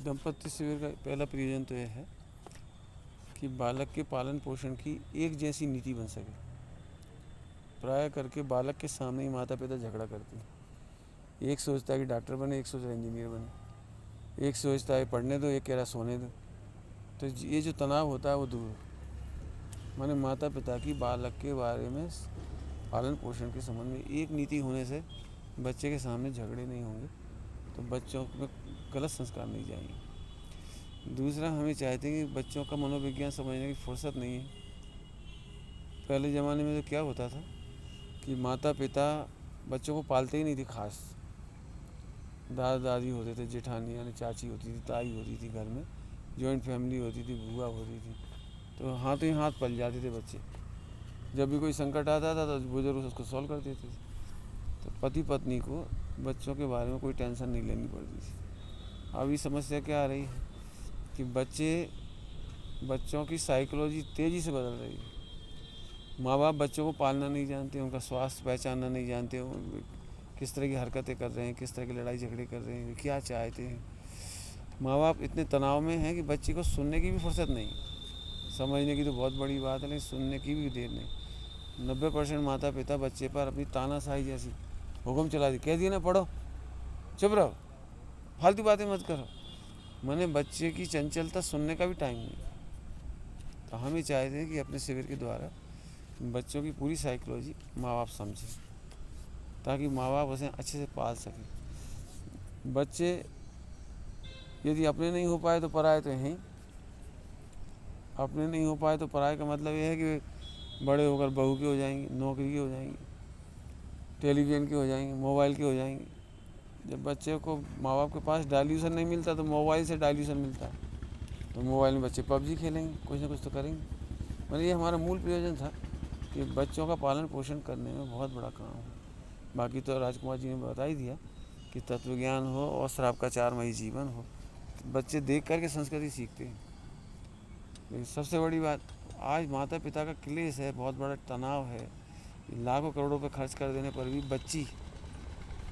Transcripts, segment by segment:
दंपत्ति शिविर का पहला प्रयोजन तो यह है कि बालक के पालन पोषण की एक जैसी नीति बन सके। प्राय करके बालक के सामने ही माता पिता झगड़ा करते हैं। एक सोचता है कि डॉक्टर बने, एक सोच रहा है इंजीनियर बने, एक सोचता है पढ़ने दो, एक कह रहा सोने दो। तो ये जो तनाव होता है वो दूर हो। माने माता पिता की बालक के बारे में पालन पोषण के संबंध में एक नीति होने से बच्चे के सामने झगड़े नहीं होंगे, तो बच्चों में गलत संस्कार नहीं जाएंगे। दूसरा, हमें चाहते हैं कि बच्चों का मनोविज्ञान समझने की फुर्सत नहीं है। पहले ज़माने में तो क्या होता था कि माता पिता बच्चों को पालते ही नहीं थे। खास दादा दादी होते थे, जेठानी यानी चाची होती थी, ताई होती थी, घर में जॉइंट फैमिली होती थी, बुआ होती थी, तो हाथों ही हाथ पल जाते थे बच्चे। जब भी कोई संकट आता था तो बुजुर्ग उसको सॉल्व कर देते थे। तो पति पत्नी को बच्चों के बारे में कोई टेंशन नहीं लेनी पड़ती थी। अभी समस्या क्या आ रही है कि बच्चों की साइकोलॉजी तेज़ी से बदल रही है। माँ बाप बच्चों को पालना नहीं जानते, उनका स्वास्थ्य पहचानना नहीं जानते, किस तरह की हरकतें कर रहे हैं, किस तरह की लड़ाई झगड़े कर रहे हैं, क्या चाहते हैं। माँ बाप इतने तनाव में हैं कि बच्चे को सुनने की भी फुर्सत नहीं। समझने की तो बहुत बड़ी बात है, लेकिन सुनने की भी देर नहीं। 90% माता पिता बच्चे पर अपनी तानाशाही जैसी हुक्म चला दी, कह दिया ना पढ़ो, चुप रहो, फालतू बातें मत करो। मैंने बच्चे की चंचलता सुनने का भी टाइम नहीं। तो हम ये चाहते हैं कि अपने शिविर के द्वारा बच्चों की पूरी साइकोलॉजी माँ बाप समझें, ताकि माँ बाप उसे अच्छे से पाल सकें। बच्चे यदि अपने नहीं हो पाए तो पराए तो हैं। अपने नहीं हो पाए तो पराए का मतलब ये है कि बड़े होकर बहू के हो जाएंगे, नौकरी के हो जाएंगे, टेलीविज़न के हो जाएंगे, मोबाइल के हो जाएंगे। जब बच्चे को माँ बाप के पास डाइल्यूशन नहीं मिलता तो मोबाइल से डाइल्यूशन मिलता है, तो मोबाइल में बच्चे पबजी खेलेंगे, कुछ ना कुछ तो करेंगे। मतलब ये हमारा मूल प्रयोजन था कि बच्चों का पालन पोषण करने में बहुत बड़ा काम है। बाकी तो राजकुमार जी ने बता ही दिया कि तत्व ज्ञान हो और श्रावकाचारमयी जीवन हो, बच्चे देख करके संस्कृति सीखते हैं। लेकिन सबसे बड़ी बात, आज माता पिता का क्लेश है, बहुत बड़ा तनाव है। लाखों करोड़ों पे खर्च कर देने पर भी बच्ची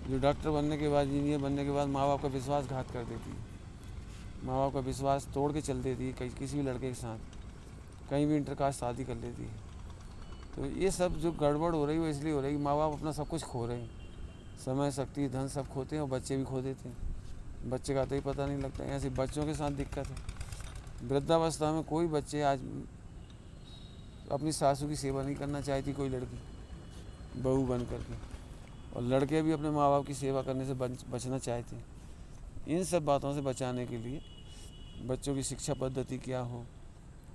जो डॉक्टर बनने के बाद, इंजीनियर बनने के बाद माँ बाप का विश्वासघात कर देती है, माँ बाप का विश्वास तोड़ के चल देती है, किसी भी लड़के के साथ कहीं भी इंटरकास्ट शादी कर लेती है। तो ये सब जो गड़बड़ हो रही है वो इसलिए हो रही है कि माँ बाप अपना सब कुछ खो रहे हैं, समय शक्ति धन सब खोते हैं और बच्चे भी खो देते हैं। बच्चे का तो ही पता नहीं लगता। ऐसे बच्चों के साथ दिक्कत है। वृद्धावस्था में कोई बच्चे आज अपनी सासू की सेवा नहीं करना चाहती, कोई लड़की बहू बन करके, और लड़के भी अपने माँ बाप की सेवा करने से बचना चाहते हैं। इन सब बातों से बचाने के लिए बच्चों की शिक्षा पद्धति क्या हो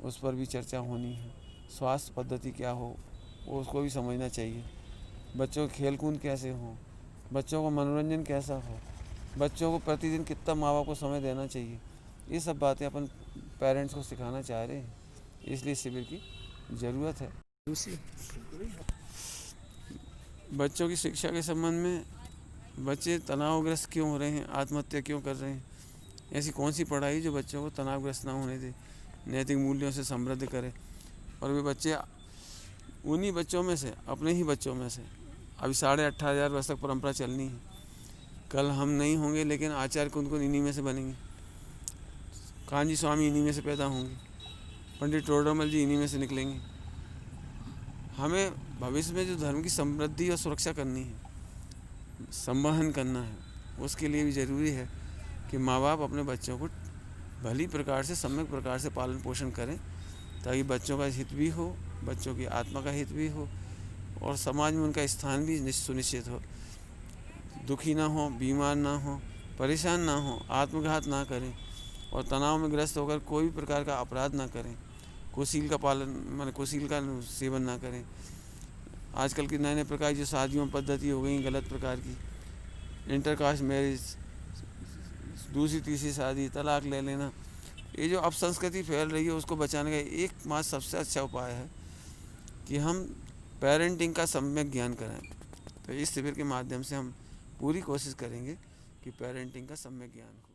उस पर भी चर्चा होनी है। स्वास्थ्य पद्धति क्या हो उसको भी समझना चाहिए। बच्चों के खेल कूद कैसे हों, बच्चों को मनोरंजन कैसा हो, बच्चों को प्रतिदिन कितना माँ बाप को समय देना चाहिए, ये सब बातें अपन पेरेंट्स को सिखाना चाह रहे हैं। इसलिए शिविर की ज़रूरत है। दूसरी, बच्चों की शिक्षा के संबंध में बच्चे तनावग्रस्त क्यों हो रहे हैं, आत्महत्या क्यों कर रहे हैं, ऐसी कौन सी पढ़ाई जो बच्चों को तनावग्रस्त ना होने दे, नैतिक मूल्यों से समृद्ध करे। और वे बच्चे उन्हीं बच्चों में से, अपने ही बच्चों में से, अभी 18,500 वर्ष तक परंपरा चलनी है। कल हम नहीं होंगे लेकिन आचार्य कुंद इन्हीं में से बनेंगे, कान्जी स्वामी इन्हीं में से पैदा होंगे, पंडित टोडरमल जी इन्हीं में से निकलेंगे। हमें भविष्य में जो धर्म की समृद्धि और सुरक्षा करनी है, संवहन करना है, उसके लिए भी ज़रूरी है कि माँ बाप अपने बच्चों को भली प्रकार से, सम्यक प्रकार से पालन पोषण करें, ताकि बच्चों का हित भी हो, बच्चों की आत्मा का हित भी हो और समाज में उनका स्थान भी सुनिश्चित हो। दुखी ना हो, बीमार ना हो, परेशान ना हो, आत्मघात ना करें और तनाव में ग्रस्त होकर कोई भी प्रकार का अपराध ना करें, कुशील का पालन कुशील का सेवन ना करें। आजकल की नए नए प्रकार की जो शादियों पद्धति हो गई गलत प्रकार की, इंटरकास्ट मैरिज, दूसरी तीसरी शादी, तलाक ले लेना, ये जो अपसंस्कृति फैल रही है उसको बचाने का एकमात्र सबसे अच्छा उपाय है कि हम पेरेंटिंग का सम्यक ज्ञान कराएं। तो इस शिविर के माध्यम से हम पूरी कोशिश करेंगे कि पेरेंटिंग का सम्यक ज्ञान हो।